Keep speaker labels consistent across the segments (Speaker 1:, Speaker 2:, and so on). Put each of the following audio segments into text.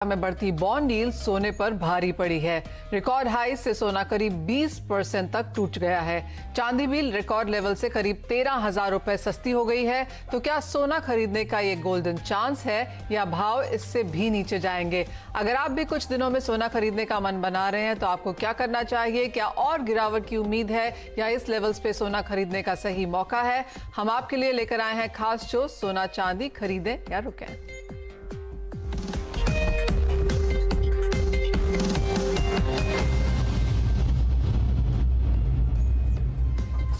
Speaker 1: में बढ़ती bond yield सोने पर भारी पड़ी है। रिकॉर्ड हाई से सोना करीब 20% तक टूट गया है। चांदी भी रिकॉर्ड लेवल से करीब 13,000 रुपए सस्ती हो गई है। तो क्या सोना खरीदने का ये गोल्डन चांस है या भाव इससे भी नीचे जाएंगे? अगर आप भी कुछ दिनों में सोना खरीदने का मन बना रहे हैं तो आपको क्या करना चाहिए? क्या और गिरावट की उम्मीद है या इस लेवल्स पे सोना खरीदने का सही मौका है? हम आपके लिए लेकर आए हैं खास शो सोना चांदी खरीदें या रुकें।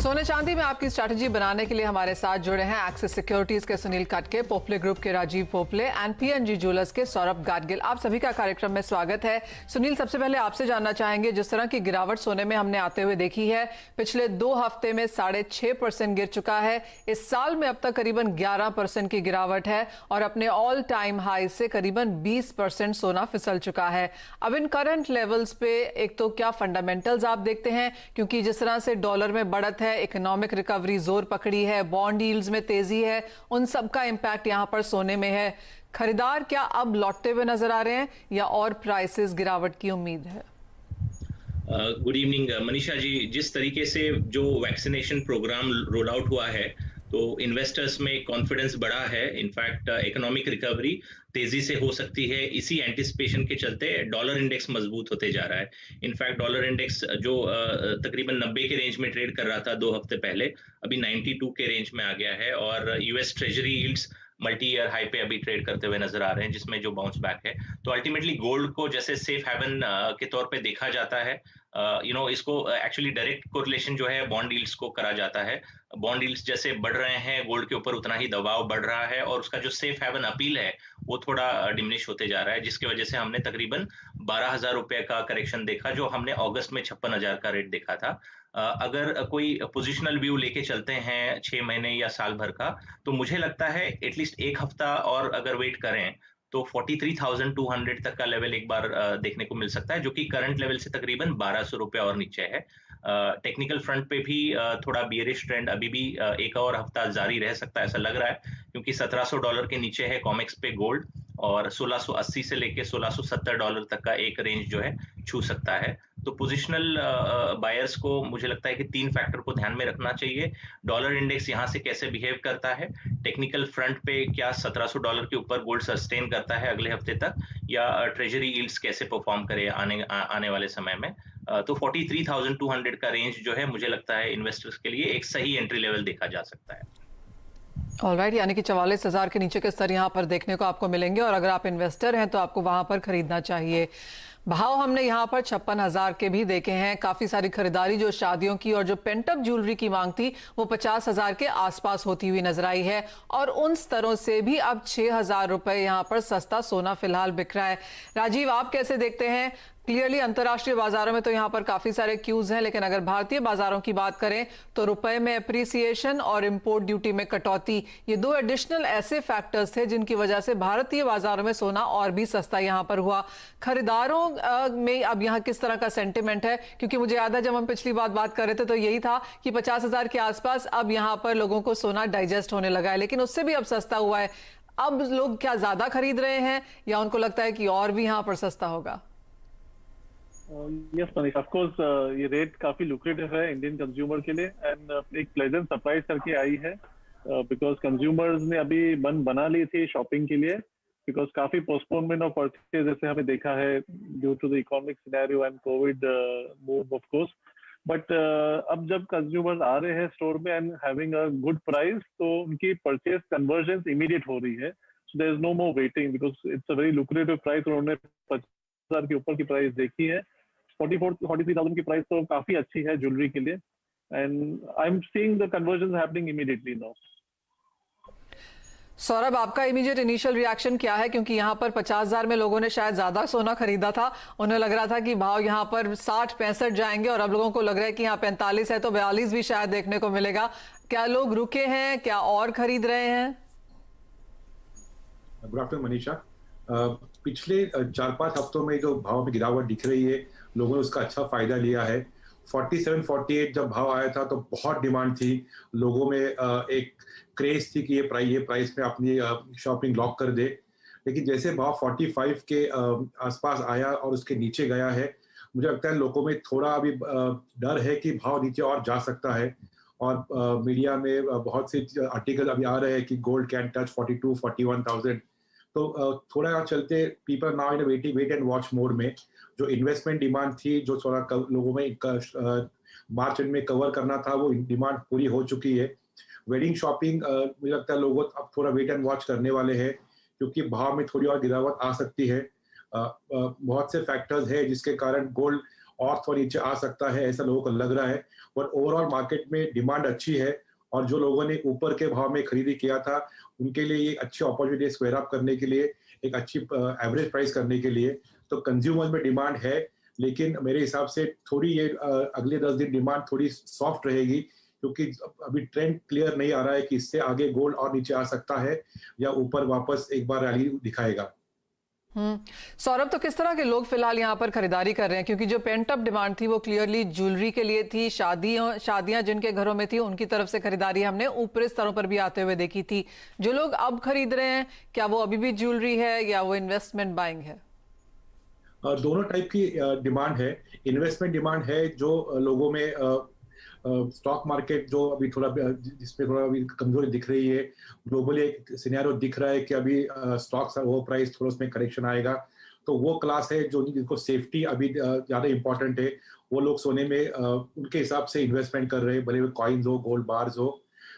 Speaker 1: सोने चांदी में आपकी स्ट्रैटेजी बनाने के लिए हमारे साथ जुड़े हैं एक्सिस सिक्योरिटीज के सुनील कटके, पोपले ग्रुप के राजीव पोपले एंड पीएनजी ज्वेलर्स के सौरभ गाडगिल। आप सभी का कार्यक्रम में स्वागत है। सुनील, सबसे पहले आपसे जानना चाहेंगे, जिस तरह की गिरावट सोने में हमने आते हुए देखी है, पिछले 2 हफ्ते में 6.5% गिर चुका है। इस साल में अब तक करीबन 11% की गिरावट है और अपने ऑल टाइम हाई से करीबन 20% सोना फिसल चुका है। अब इन करंट लेवल्स पे एक तो क्या फंडामेंटल्स आप देखते हैं, क्योंकि जिस तरह से डॉलर में बढ़त है, इकोनॉमिक रिकवरी जोर पकड़ी है, बॉन्ड यील्ड्स में तेजी है, उन सब का इंपैक्ट यहां पर सोने में है। खरीदार क्या अब लौटते हुए नजर आ रहे हैं या और प्राइसेस गिरावट की उम्मीद है?
Speaker 2: Good evening Manisha ji. जिस तरीके से जो वैक्सीनेशन प्रोग्राम रोल आउट हुआ है तो इन्वेस्टर्स में कॉन्फिडेंस बढ़ा है। इनफैक्ट इकोनॉमिक रिकवरी तेजी से हो सकती है, इसी एंटिसिपेशन के चलते डॉलर इंडेक्स मजबूत होते जा रहा है। इनफैक्ट डॉलर इंडेक्स जो तकरीबन 90 के रेंज में ट्रेड कर रहा था 2 हफ्ते पहले, अभी 92 के रेंज में आ गया है और US treasury yields multi year high पे अभी ट्रेड करते हुए नजर आ रहे हैं, जिसमें जो बाउंस बैक है। तो अल्टीमेटली गोल्ड को जैसे सेफ हेवन के तौर पे देखा जाता है, इसको एक्चुअली डायरेक्ट कोरिलेशन जो है बॉन्ड यील्ड्स को करा जाता है। बॉन्ड यील्ड्स जैसे बढ़ रहे हैं, गोल्ड के ऊपर उतना ही दबाव बढ़ रहा है और उसका जो सेफ हेवन अपील है वो थोड़ा डिमिनिश होते जा रहा है, जिसकी वजह से हमने तकरीबन 12,000 रुपए का करेक्शन देखा, जो हमने अगस्त में 56,000 का रेट देखा था। अगर कोई पोजिशनल व्यू लेके चलते हैं 6 महीने या साल भर का, तो मुझे लगता है एटलीस्ट 1 हफ्ता और अगर वेट करें तो 43,200 तक का लेवल एक बार देखने को मिल सकता है, जो कि करंट लेवल से तकरीबन 1,200 रुपए और नीचे है। टेक्निकल फ्रंट पे भी थोड़ा बियरिश ट्रेंड अभी भी एक और हफ्ता जारी रह सकता है, ऐसा लग रहा है, क्योंकि $1,700 के नीचे है कॉमेक्स पे गोल्ड और 1,680 से लेके $1,670 तक का एक रेंज जो है छू सकता है। तो पोजिशनल बायर्स को मुझे लगता है कि 3 फैक्टर को ध्यान में रखना चाहिए। डॉलर इंडेक्स यहाँ से कैसे बिहेव करता है, टेक्निकल फ्रंट पे क्या $1,700 के ऊपर गोल्ड सस्टेन करता है अगले हफ्ते तक, या ट्रेजरी यील्ड्स कैसे परफॉर्म करे आने वाले समय में। तो 43,200 का रेंज जो है मुझे लगता है इन्वेस्टर्स के लिए एक सही एंट्री लेवल देखा जा सकता है।
Speaker 1: ऑलराइट, यानी कि 44,000 के नीचे के स्तर यहाँ पर देखने को आपको मिलेंगे और अगर आप इन्वेस्टर हैं तो आपको वहां पर खरीदना चाहिए। भाव हमने यहाँ पर 56,000 के भी देखे हैं। काफी सारी खरीदारी जो शादियों की और जो पेंटअप ज्वेलरी की मांग थी वो 50,000 के आसपास होती हुई नजर आई है और उन स्तरों से भी अब 6,000 रुपए यहाँ पर सस्ता सोना फिलहाल बिक रहा है। राजीव, आप कैसे देखते हैं? क्लियरली अंतर्राष्ट्रीय बाजारों में तो यहाँ पर काफी सारे क्यूज हैं, लेकिन अगर भारतीय बाजारों की बात करें तो रुपए में अप्रिसिएशन और इंपोर्ट ड्यूटी में कटौती, ये 2 एडिशनल ऐसे फैक्टर्स थे जिनकी वजह से भारतीय बाजारों में सोना और भी सस्ता यहाँ पर हुआ। खरीदारों में अब यहाँ किस तरह का सेंटिमेंट है? क्योंकि मुझे याद है जब हम पिछली बात कर रहे थे तो यही था कि 50,000 के आसपास अब यहाँ पर लोगों को सोना डाइजेस्ट होने लगा है, लेकिन उससे भी अब सस्ता हुआ है। अब लोग क्या ज्यादा खरीद रहे हैं या उनको लगता है कि और भी यहाँ पर सस्ता होगा?
Speaker 3: यस मनीष, ऑफ कोर्स ये रेट काफी लुक्रेटिव है इंडियन कंज्यूमर के लिए एंड एक प्लेजेंट सरप्राइज करके आई है, बिकॉज कंज्यूमर्स ने अभी मन बना ली थी शॉपिंग के लिए, बिकॉज काफी पोस्टपोनमेंट ऑफ परचेज जैसे हमें देखा है due to the economic scenario and covid move of course. But अब जब कंज्यूमर्स आ रहे हैं स्टोर में and having a good price, तो उनकी परचेज कन्वर्जन इमीडिएट हो रही है। So there is no more waiting because it's a very lucrative price. उन्होंने 50,000 के ऊपर की प्राइस देखी है। 43,000 की प्राइस तो काफी अच्छी है ज्वेलरी के लिए and I am seeing the conversion happening immediately now.
Speaker 1: Saurabh, आपका इमीडिएट इनिशियल रिएक्शन क्या है? क्योंकि यहाँ पर 50,000 में लोगों ने शायद ज्यादा सोना खरीदा था, उन्हें लग रहा था कि भाव यहाँ पर 60-65 जाएंगे और अब लोगों को लग रहा है कि यहाँ 45 है तो 42 भी शायद देखने को मिलेगा। क्या लोग रुके हैं, क्या और खरीद रहे हैं?
Speaker 4: Good afternoon Manisha. पिछले 4-5 हफ्तों में जो भाव में गिरावट दिख रही है, लोगों ने उसका अच्छा फायदा लिया है। 47-48 जब भाव आया था तो बहुत डिमांड थी, लोगों में एक क्रेज थी कि ये प्राइस में अपनी शॉपिंग लॉक कर दे। लेकिन जैसे भाव 45 के आसपास आया और उसके नीचे गया है, मुझे लगता है लोगों में थोड़ा अभी डर है कि भाव नीचे और जा सकता है। और मीडिया में बहुत से आर्टिकल अभी आ रहे हैं कि गोल्ड कैन टच 42-41,000। तो थोड़ा चलते people now in wait and watch mode में। जो इन्वेस्टमेंट डिमांड थी, जो थोड़ा लोगों में मार्च एंड में कवर करना था, वो डिमांड पूरी हो चुकी है। वेडिंग शॉपिंग मुझे लगता है लोग अब थोड़ा वेट एंड वॉच करने वाले हैं, क्योंकि भाव में थोड़ी और गिरावट आ सकती है। बहुत से फैक्टर्स है जिसके कारण गोल्ड और थोड़ा नीचे आ सकता है, ऐसा लोगों को लग रहा है। और ओवरऑल मार्केट में डिमांड अच्छी है, और जो लोगों ने ऊपर के भाव में खरीदी किया था, उनके लिए ये अच्छी अपॉर्चुनिटी स्क्वायर अप करने के लिए, एक अच्छी एवरेज प्राइस करने के लिए। तो कंज्यूमर में डिमांड है, लेकिन मेरे हिसाब से थोड़ी ये अगले 10 दिन डिमांड थोड़ी सॉफ्ट रहेगी, क्योंकि अभी ट्रेंड क्लियर नहीं आ रहा है कि इससे आगे गोल्ड और नीचे आ सकता है या ऊपर वापस एक बार रैली दिखाएगा।
Speaker 1: सौरभ, तो किस तरह के लोग फिलहाल यहाँ पर खरीदारी कर रहे हैं? क्योंकि जो पेंट अप डिमांड थी वो क्लियरली ज्वेलरी के लिए थी, शादियां जिनके घरों में थी उनकी तरफ से खरीदारी हमने ऊपरी स्तरों पर भी आते हुए देखी थी। जो लोग अब खरीद रहे हैं, क्या वो अभी भी ज्वेलरी है या वो इन्वेस्टमेंट बाइंग है?
Speaker 4: दोनों टाइप की डिमांड है। इन्वेस्टमेंट डिमांड है जो लोगों में स्टॉक मार्केट जो अभी थोड़ा जिसमें थोड़ा अभी कमजोरी दिख रही है, ग्लोबली एक सिनेरियो दिख रहा है कि अभी स्टॉक्स वो प्राइस थोड़ा उसमें करेक्शन आएगा। तो वो क्लास है जो जिनको सेफ्टी अभी ज़्यादा इंपॉर्टेंट है, वो लोग सोने में उनके हिसाब से इन्वेस्टमेंट कर रहे हैं, भले वो कॉइन्स हो, गोल्ड बार्स हो।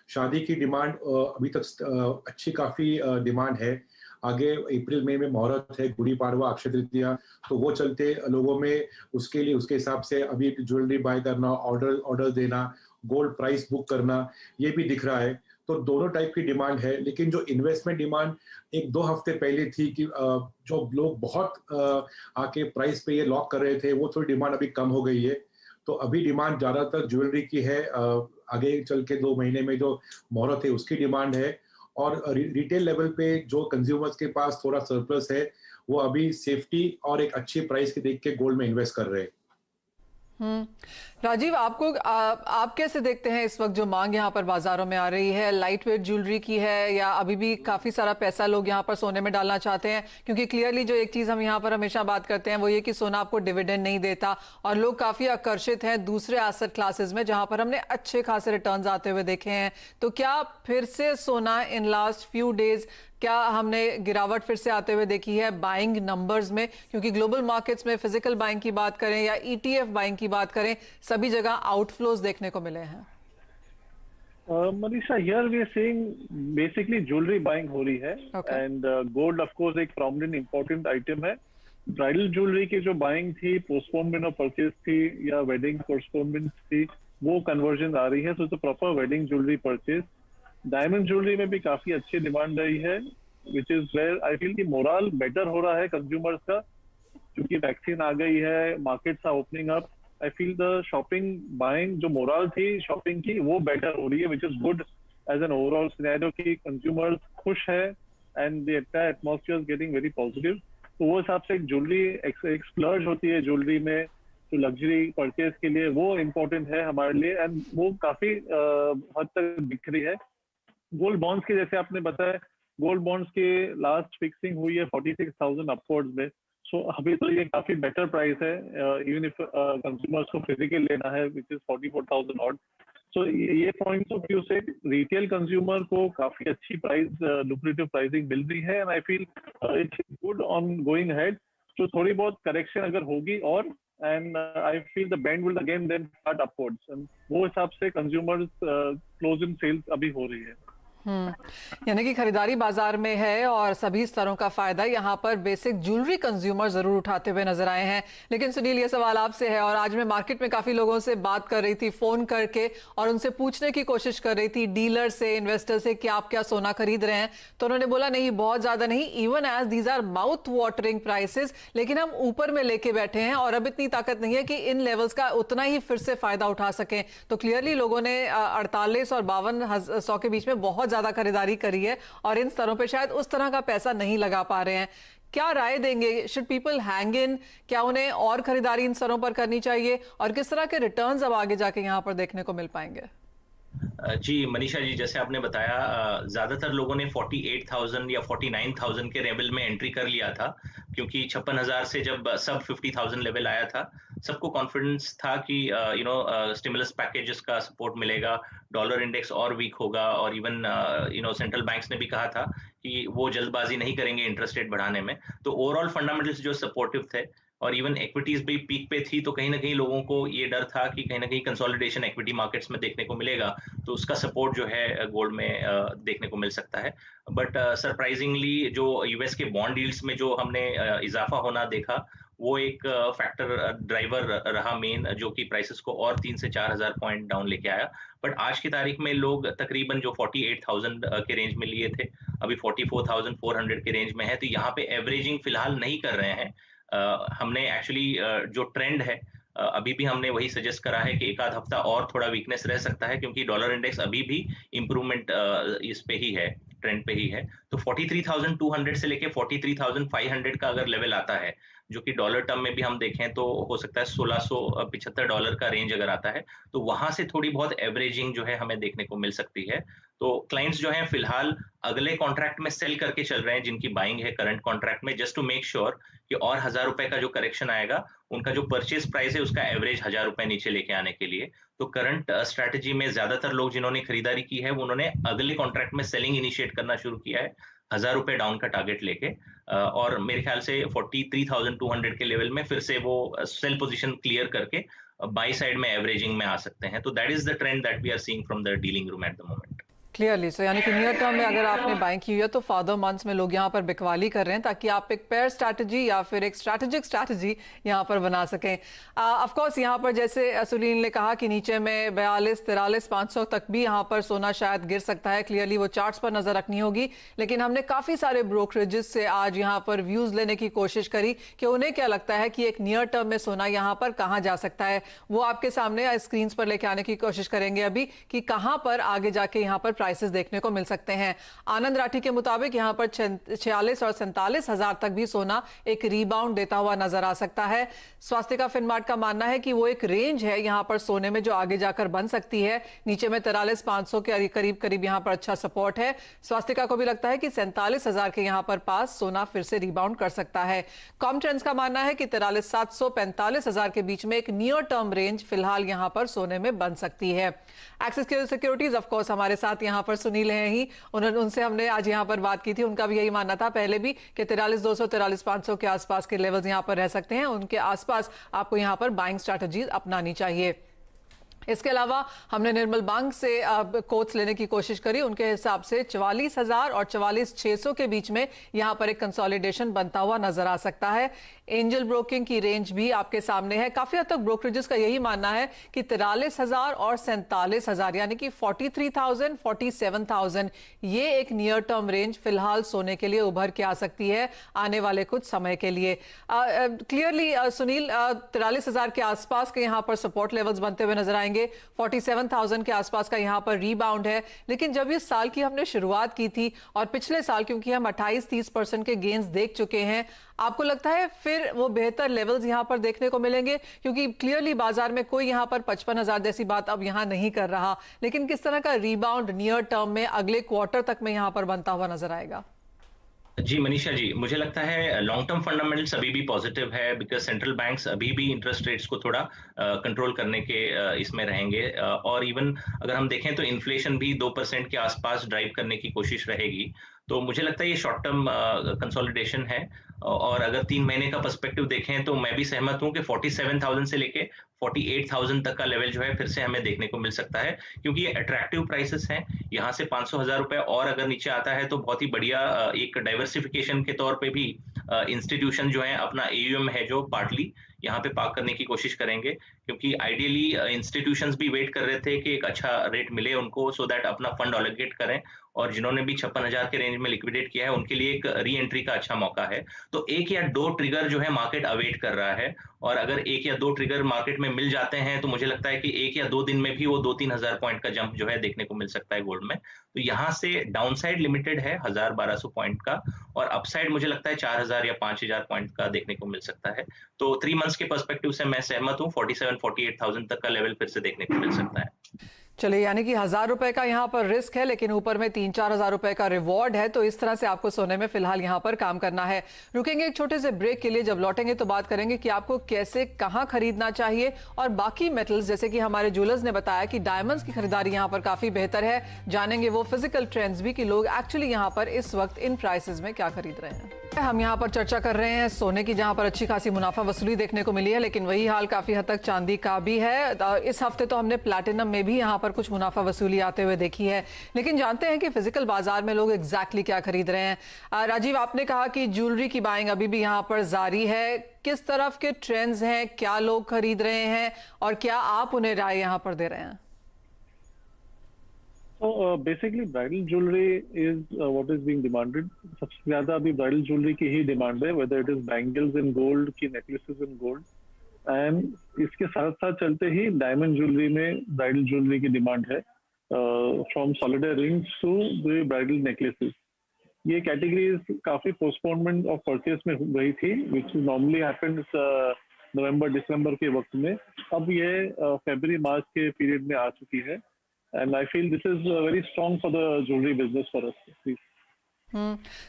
Speaker 4: शादी की डिमांड अभी तक अच्छी काफ़ी डिमांड है। आगे अप्रैल मई में मुहूर्त है, गुड़ी पाड़वा, अक्षय तृतीया, तो वो चलते लोगों में उसके लिए उसके हिसाब से अभी ज्वेलरी बाय करना, ऑर्डर देना, गोल्ड प्राइस बुक करना, ये भी दिख रहा है। तो दोनों टाइप की डिमांड है। लेकिन जो इन्वेस्टमेंट डिमांड 1-2 हफ्ते पहले थी कि जो लोग बहुत आके प्राइस पे ये लॉक कर रहे थे, वो थोड़ी डिमांड अभी कम हो गई है। तो अभी डिमांड ज़्यादातर ज्वेलरी की है। आगे चल के 2 महीने में जो मुहूर्त है उसकी डिमांड है। और रिटेल लेवल पे जो कंज्यूमर्स के पास थोड़ा सरप्लस है, वो अभी सेफ्टी और एक अच्छी प्राइस के देख के गोल्ड में इन्वेस्ट कर रहे हैं।
Speaker 1: राजीव, आप कैसे देखते हैं इस वक्त जो मांग यहाँ पर बाजारों में आ रही है, लाइट वेट ज्वेलरी की है या अभी भी काफी सारा पैसा लोग यहाँ पर सोने में डालना चाहते हैं? क्योंकि क्लियरली जो एक चीज हम यहाँ पर हमेशा बात करते हैं वो ये कि सोना आपको डिविडेंड नहीं देता, और लोग काफी आकर्षित हैं दूसरे एसेट क्लासेस में जहां पर हमने अच्छे खासे रिटर्न्स आते हुए देखे हैं। तो क्या फिर से सोना इन लास्ट फ्यू डेज, क्या हमने गिरावट फिर से आते हुए देखी है बाइंग नंबर्स में? क्योंकि ग्लोबल मार्केट्स में फिजिकल बाइंग की बात करें या ईटीएफ बाइंग की बात करें, सभी जगह आउटफ्लोज देखने को मिले हैं।
Speaker 3: Manisha, here we are seeing basically jewellery buying हो रही है, एंड गोल्ड ऑफ कोर्स एक प्रोमिनेंट इंपॉर्टेंट आइटम है। ब्राइडल ज्वेलरी की जो बाइंग थी, पोस्टपोनमेंट ऑफ परचेज थी या वेडिंग पोस्टपोनमेंट थी, वो कन्वर्जन आ रही है। So it's a proper wedding jewellery purchase. Diamond jewellery में भी काफी अच्छी डिमांड रही है, which is where I feel कि मोरल बेटर हो रहा है कंज्यूमर्स का, क्योंकि वैक्सीन आ गई है, markets are opening up. I feel the shopping buying जो मोरल थी शॉपिंग की, वो बेटर हो रही है, which is good as an overall scenario कि कंज्यूमर्स खुश है and the entire atmosphere is getting very positive. तो वो हिसाब से एक ज्वेलरी एक स्प्लर्ज होती है ज्वेलरी में, जो लग्जरी परचेज के लिए वो इम्पोर्टेंट है हमारे लिए, एंड वो काफी हद तक दिख रही है। गोल्ड बॉन्ड्स के जैसे आपने बताया, गोल्ड बॉन्ड्स के लास्ट फिक्सिंग हुई है 46,000 अपवर्ड्स में। सो अभी तो ये काफी बेटर प्राइस है, इवन इफ कंज्यूमर्स को फिजिकल लेना है, विच इज 44,000 ऑड। सो ये पॉइंट ऑफ व्यू से रिटेल कंज्यूमर को काफी अच्छी प्राइस, लुक्रेटिव प्राइसिंग मिल रही है, and I feel it's good on going head. तो थोड़ी बहुत करेक्शन अगर होगी और and I feel the band will again then start upwards, and वो हिसाब से consumers close in sales अभी हो रही है।
Speaker 1: यानी कि खरीदारी बाजार में है और सभी स्तरों का फायदा यहाँ पर बेसिक ज्वेलरी कंज्यूमर जरूर उठाते हुए नजर आए हैं। लेकिन सुनील, ये सवाल आपसे है, और आज मैं मार्केट में काफी लोगों से बात कर रही थी फोन करके और उनसे पूछने की कोशिश कर रही थी, डीलर से, इन्वेस्टर से, कि आप क्या सोना खरीद रहे हैं? तो उन्होंने बोला नहीं, बहुत ज्यादा नहीं, even as these are mouth watering prices, लेकिन हम ऊपर में लेके बैठे हैं और अब इतनी ताकत नहीं है कि इन लेवल्स का उतना ही फिर से फायदा उठा सकें। तो क्लियरली लोगों ने 48 और 5200 के बीच में बहुत ज्यादा खरीदारी करी है और इन स्तरों पे शायद उस तरह का पैसा नहीं लगा पा रहे हैं। क्या राय देंगे? Should people hang in? क्या उन्हें और खरीदारी इन स्तरों पर करनी चाहिए? और किस तरह के रिटर्न्स अब आगे जाके यहां पर देखने को मिल पाएंगे?
Speaker 2: जी मनीषा जी, जैसे आपने बताया, ज्यादातर लोगों ने 48,000 या 49,000 के लेवल में एंट्री कर लिया था, क्योंकि 56,000 से जब सब 50,000 लेवल आया था, सबको कॉन्फिडेंस था कि स्टिमुलस पैकेजेस का सपोर्ट मिलेगा, डॉलर इंडेक्स और वीक होगा, और इवन सेंट्रल बैंक्स ने भी कहा था कि वो जल्दबाजी नहीं करेंगे इंटरेस्ट रेट बढ़ाने में। तो ओवरऑल फंडामेंटल्स जो सपोर्टिव थे, और इवन इक्विटीज भी पीक पे थी, तो कहीं ना कहीं लोगों को ये डर था कि कहीं ना कहीं कंसोलिडेशन इक्विटी मार्केट्स में देखने को मिलेगा, तो उसका सपोर्ट जो है गोल्ड में देखने को मिल सकता है। बट सरप्राइजिंगली जो यूएस के बॉन्ड यील्ड्स में जो हमने इजाफा होना देखा, वो एक फैक्टर ड्राइवर रहा मेन, जो कि प्राइसेस को और 3 से 4 हजार पॉइंट डाउन लेके आया। बट आज की तारीख में लोग तकरीबन जो 48,000 के रेंज में लिए थे, अभी 44,400 के रेंज में है, तो यहाँ पे एवरेजिंग फिलहाल नहीं कर रहे हैं। हमने एक्चुअली जो ट्रेंड है, अभी भी हमने वही सजेस्ट करा है कि एक आध हफ्ता और थोड़ा वीकनेस रह सकता है, क्योंकि डॉलर इंडेक्स अभी भी इंप्रूवमेंट इस पे ही है, ट्रेंड पे ही है। तो 43,200 से लेके 43,500 का अगर लेवल आता है, जो कि डॉलर टर्म में भी हम देखें तो हो सकता है $1,675 का रेंज अगर आता है, तो वहां से थोड़ी बहुत एवरेजिंग जो है हमें देखने को मिल सकती है। तो क्लाइंट्स जो हैं फिलहाल अगले कॉन्ट्रैक्ट में सेल करके चल रहे हैं, जिनकी बाइंग है करंट कॉन्ट्रैक्ट में, जस्ट टू मेक श्योर कि और ₹1,000 का जो करेक्शन आएगा, उनका जो परचेज प्राइस है उसका एवरेज ₹1,000 नीचे लेके आने के लिए। तो करंट स्ट्रैटेजी में ज्यादातर लोग जिन्होंने खरीदारी की है, उन्होंने अगले कॉन्ट्रैक्ट में सेलिंग इनिशिएट करना शुरू किया है, ₹1,000 डाउन का टारगेट लेके। और मेरे ख्याल से 43,200 के लेवल में फिर से वो सेल पोजीशन क्लियर करके बाई साइड में एवरेजिंग में आ सकते हैं। तो that is the trend that we are seeing from the dealing room at the moment.
Speaker 1: Clearly, so यानी कि नियर टर्म में अगर आपने बाइंग की हुई है तो फर्दर मंथ्स में लोग यहाँ पर बिकवाली कर रहे हैं, ताकि आप एक पेयर स्ट्रैटेजी या फिर एक स्ट्रैटेजिक स्ट्रैटेजी यहाँ पर बना सकें। ऑफ कोर्स यहाँ पर जैसे सुनील ने कहा कि नीचे में 42-43,500 तक भी यहाँ पर सोना शायद गिर सकता है। क्लियरली वो चार्ट्स पर नजर रखनी होगी, लेकिन हमने काफी सारे ब्रोकरेजेस से आज यहाँ पर व्यूज लेने की कोशिश करी कि उन्हें क्या लगता है कि एक नियर टर्म में सोना यहाँ पर कहाँ जा सकता है। वो आपके सामने स्क्रीन पर लेके आने की कोशिश करेंगे अभी कि कहाँ पर आगे जाके यहाँ पर प्राइसेस देखने को मिल सकते हैं। आनंद राठी के मुताबिक यहाँ पर 46 और 47,000 तक भी सोना एक रीबाउंड देता हुआ नजर आ सकता है। स्वास्तिका फिनमार्ट का मानना है कि वो एक रेंज है यहाँ पर सोने में जो आगे जाकर बन सकती है। नीचे में 43,500 के करीब करीब यहाँ पर अच्छा सपोर्ट है। स्वास्तिका को भी लगता है कि 47,000 के यहाँ पर पास सोना फिर से रिबाउंड कर सकता है। कॉम ट्रेंड्स का मानना है कि 43,700 45,000 के बीच में एक नियर टर्म रेंज फिलहाल यहाँ पर सोने में बन सकती है। एक्सिस सिक्योरिटीज ऑफ कोर्स हमारे साथ यहाँ पर सुनील हैं ही, उनसे हमने आज यहाँ पर बात की थी। उनका भी यही मानना था पहले भी कि 43,200 43,500 के आसपास के लेवल्स यहाँ पर रह सकते हैं। उनके आसपास आपको यहाँ पर बाइंग स्ट्रैटेजीज अपनानी चाहिए। इसके अलावा हमने निर्मल बांग से कोट्स लेने की कोशिश करी। उनके हिसाब से 44,000 और 44,600 के बीच में यहां पर एक कंसोलिडेशन बनता हुआ नजर आ सकता है। एंजल ब्रोकिंग की रेंज भी आपके सामने है। काफी हद तक ब्रोकरेजेस का यही मानना है कि 43,000 और 47,000 यानी कि 43,000 47,000 ये एक नियर टर्म रेंज फिलहाल सोने के लिए उभर के आ सकती है आने वाले कुछ समय के लिए। क्लियरली सुनील, 43,000 के आसपास के यहाँ पर सपोर्ट लेवल्स बनते हुए नजर आएंगे। 47,000 के आसपास का यहां पर रीबाउंड है। लेकिन जब इस साल की हमने शुरुआत की थी और पिछले साल क्योंकि हम 28-30% के गेन्स देख चुके हैं, आपको लगता है फिर वो बेहतर लेवल्स यहां पर देखने को मिलेंगे? क्योंकि क्लियरली बाजार में कोई यहां पर 55,000 जैसी बात अब यहां नहीं कर रहा, लेकिन किस तरह का रीबाउंड नियर टर्म में अगले क्वार्टर तक में यहां पर बनता हुआ नजर आएगा?
Speaker 2: जी मनीषा जी, मुझे लगता है लॉन्ग टर्म फंडामेंटल्स अभी भी पॉजिटिव है, बिकॉज सेंट्रल बैंक्स अभी भी इंटरेस्ट रेट्स को थोड़ा कंट्रोल करने के इसमें रहेंगे। और इवन अगर हम देखें तो इन्फ्लेशन भी 2% के आसपास ड्राइव करने की कोशिश रहेगी। तो मुझे लगता है ये शॉर्ट टर्म कंसोलिडेशन है। और अगर 3 महीने का पर्सपेक्टिव देखें तो मैं भी सहमत हूं कि 47,000 से लेके 48,000 तक का लेवल जो है फिर से हमें देखने को मिल सकता है, क्योंकि ये अट्रैक्टिव प्राइसेस हैं। यहाँ से 500,000 रुपए और अगर नीचे आता है तो बहुत ही बढ़िया एक डाइवर्सिफिकेशन के तौर पे भी इंस्टीट्यूशन जो है अपना AUM है जो पार्टली यहाँ पे पार्क करने की कोशिश करेंगे, क्योंकि आइडियली इंस्टीट्यूशंस भी वेट कर रहे थे कि एक अच्छा रेट मिले उनको, सो दैट अपना फंड एलोकेट करें। और जिन्होंने भी 56,000 के रेंज में लिक्विडेट किया है उनके लिए एक री एंट्री का अच्छा मौका है। तो 1 या 2 ट्रिगर जो है मार्केट अवेट कर रहा है, और अगर 1 या 2 ट्रिगर मार्केट में मिल जाते हैं तो मुझे लगता है कि 1 या 2 दिन में भी वो 2-3 हज़ार पॉइंट का जंप जो है देखने को मिल सकता है गोल्ड में। तो यहाँ से डाउनसाइड लिमिटेड है 1000-1200 पॉइंट का, और अपसाइड मुझे लगता है 4000 या 5000 पॉइंट का देखने को मिल सकता है। तो 3 मंथ्स के पर्सपेक्टिव से मैं सहमत हूँ, 47-48,000 तक का लेवल फिर से देखने को मिल सकता है।
Speaker 1: चलिए, यानी कि 1000 रुपए का यहाँ पर रिस्क है, लेकिन ऊपर में 3-4 हजार रुपए का रिवॉर्ड है। तो इस तरह से आपको सोने में फिलहाल यहाँ पर काम करना है। रुकेंगे एक छोटे से ब्रेक के लिए, जब लौटेंगे तो बात करेंगे कि आपको कैसे कहाँ खरीदना चाहिए, और बाकी मेटल्स जैसे कि हमारे ज्वेलर्स ने बताया कि डायमंड्स की खरीदारी यहाँ पर काफी बेहतर है। जानेंगे वो फिजिकल ट्रेंड्स भी कि लोग एक्चुअली यहाँ पर इस वक्त इन प्राइसेस में क्या खरीद रहे हैं। हम यहाँ पर चर्चा कर रहे हैं सोने की, जहां पर अच्छी खासी मुनाफा वसूली देखने को मिली है, लेकिन वही हाल काफी हद तक चांदी का भी है। इस हफ्ते तो हमने प्लैटिनम में भी यहाँ पर कुछ मुनाफा वसूली आते हुए देखी है, लेकिन जानते हैं कि फिजिकल बाजार में लोग एग्जैक्टली क्या खरीद रहे हैं। राजीव, आपने कहा कि ज्वेलरी की बाइंग अभी भी यहाँ पर जारी है। किस तरफ के ट्रेंड्स हैं, क्या लोग खरीद रहे हैं, और क्या आप उन्हें राय यहाँ पर दे रहे हैं?
Speaker 3: So basically bridal jewelry is what is being demanded. सबसे ज्यादा अभी bridal jewelry की ही डिमांड है, whether it is bangles in gold की necklaces in gold, and इसके साथ साथ चलते ही diamond jewelry में bridal jewelry की डिमांड है, from solitaire rings to the bridal necklaces. ये कैटेगरीज काफी पोस्टपोनमेंट ऑफ परचेस में रही थी, which normally happens नवंबर दिसंबर के वक्त में। अब ये फरवरी मार्च के पीरियड में आ चुकी है। And I feel this is very strong for the jewelry business for us.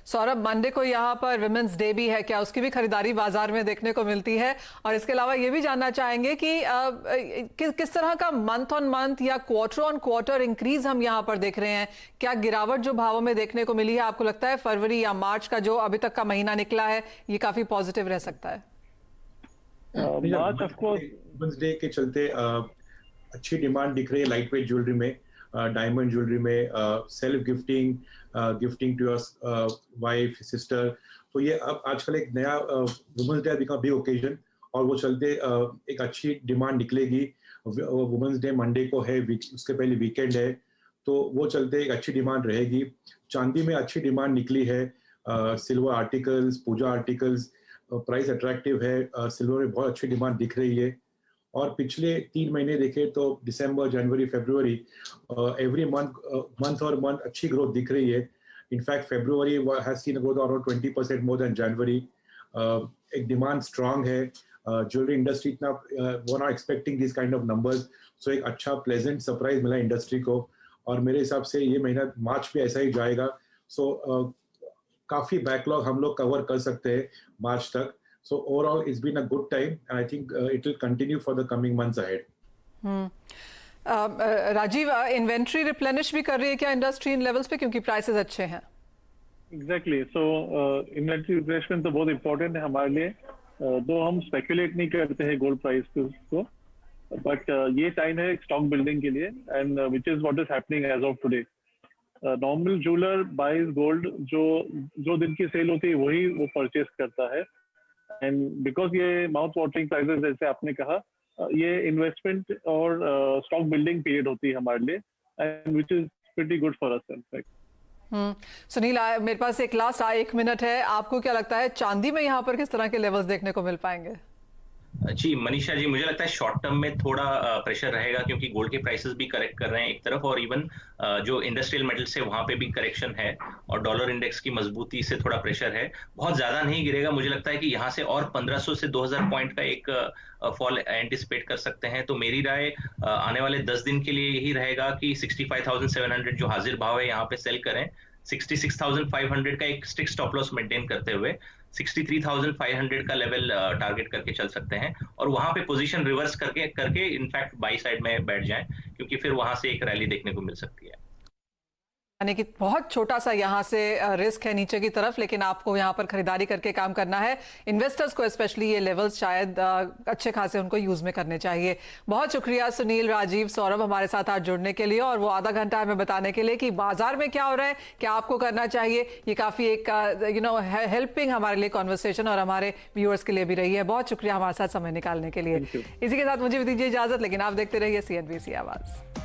Speaker 1: Saurabh, Monday को यहाँ पर विमेंस डे भी है, क्या उसकी भी खरीदारी बाजार में देखने को मिलती है? और इसके अलावा ये भी जानना चाहेंगे कि किस तरह का मंथ ऑन मंथ या क्वार्टर ऑन क्वार्टर इंक्रीज हम यहाँ पर देख रहे हैं? क्या गिरावट जो भावों में देखने को मिली है, आपको लगता है फरवरी या मार्च का जो अभी तक का महीना निकला है ये काफी पॉजिटिव रह सकता है?
Speaker 3: March of course
Speaker 4: women's day के चलते अच्छी डिमांड दिख रही है लाइट वेट ज्वेलरी में, डायमंड ज्वेलरी में, self gifting, gifting to your wife, sister. तो ये अब आजकल एक नया women's day become big occasion, और वो चलते एक अच्छी डिमांड निकलेगी। वुमेन्स डे मंडे को है, उसके पहले वीकेंड है, तो वो चलते एक अच्छी डिमांड रहेगी। चांदी में अच्छी डिमांड निकली है, सिल्वर आर्टिकल्स, पूजा आर्टिकल्स, प्राइस अट्रैक्टिव है, सिल्वर में बहुत अच्छी डिमांड दिख रही है। और पिछले 3 महीने देखें तो दिसंबर, जनवरी, फरवरी, एवरी मंथ और मंथ अच्छी ग्रोथ दिख रही है। In fact February has seen growth around 20% more than January. एक डिमांड स्ट्रांग है, ज्वेलरी इंडस्ट्री इतना वो not expecting this kind of numbers, so एक अच्छा प्लेजेंट सरप्राइज मिला इंडस्ट्री को, और मेरे हिसाब से ये महीना मार्च भी ऐसा ही जाएगा। सो काफी बैकलॉग हम लोग कवर कर सकते हैं मार्च तक। So overall, it's been a good time, and I think it will continue for the coming months ahead.
Speaker 1: Rajeev, inventory replenish भी कर रही है क्या इंडस्ट्री इन लेवल्स पे, क्योंकि प्राइसेस अच्छे हैं?
Speaker 3: एग्जैक्टली, सो इन्वेंट्री रिप्लेनिशमेंट तो बहुत इंपॉर्टेंट है हमारे लिए, दो हम स्पेकुलेट नहीं करते हैं गोल्ड प्राइस को, बट ये टाइम है स्टॉक बिल्डिंग के लिए, and which is what is happening as of today. Normal jeweller buys gold, जो दिन की सेल होती है वही वो परचेस करता है, एंड बिकॉज ये माउथ वाटरिंग प्राइसेस जैसे आपने कहा, ये इन्वेस्टमेंट और स्टॉक बिल्डिंग पीरियड होती है हमारे लिए, and which is pretty good for us in fact.
Speaker 1: Sunil, मेरे पास एक लास्ट 1 मिनट है, आपको क्या लगता है चांदी में यहाँ पर किस तरह के लेवल्स देखने को मिल पाएंगे?
Speaker 2: जी मनीषा जी, मुझे लगता है शॉर्ट टर्म में थोड़ा प्रेशर रहेगा, क्योंकि गोल्ड के प्राइसेस भी करेक्ट कर रहे हैं एक तरफ, और इवन जो इंडस्ट्रियल मेटल्स है वहां पे भी करेक्शन है, और डॉलर इंडेक्स की मजबूती से थोड़ा प्रेशर है। बहुत ज्यादा नहीं गिरेगा, मुझे लगता है कि यहाँ से और 1500 से 2000 पॉइंट का एक फॉल एंटिसिपेट कर सकते हैं। तो मेरी राय आने वाले 10 दिन के लिए यही रहेगा कि 65,700 जो हाजिर भाव है यहाँ पे सेल करें, 66,500 का एक स्ट्रिक्ट स्टॉप लॉस मेंटेन करते हुए 63,500 का लेवल टारगेट करके चल सकते हैं, और वहां पे पोजीशन रिवर्स करके इनफैक्ट बाई साइड में बैठ जाएं, क्योंकि फिर वहां से एक रैली देखने को मिल सकती है।
Speaker 1: यानी कि बहुत छोटा सा यहाँ से रिस्क है नीचे की तरफ, लेकिन आपको यहाँ पर खरीदारी करके काम करना है। इन्वेस्टर्स को स्पेशली ये लेवल्स शायद अच्छे खासे उनको यूज में करने चाहिए। बहुत शुक्रिया सुनील, राजीव, सौरभ हमारे साथ आज जुड़ने के लिए, और वो आधा घंटा हमें बताने के लिए कि बाजार में क्या हो रहा है, क्या आपको करना चाहिए। ये काफी एक हेल्पिंग हमारे लिए कॉन्वर्सेशन और हमारे व्यूअर्स के लिए भी रही है। बहुत शुक्रिया हमारे साथ समय निकालने के लिए। इसी के साथ मुझे भी दीजिए इजाजत, लेकिन आप देखते रहिए CNBC आवाज।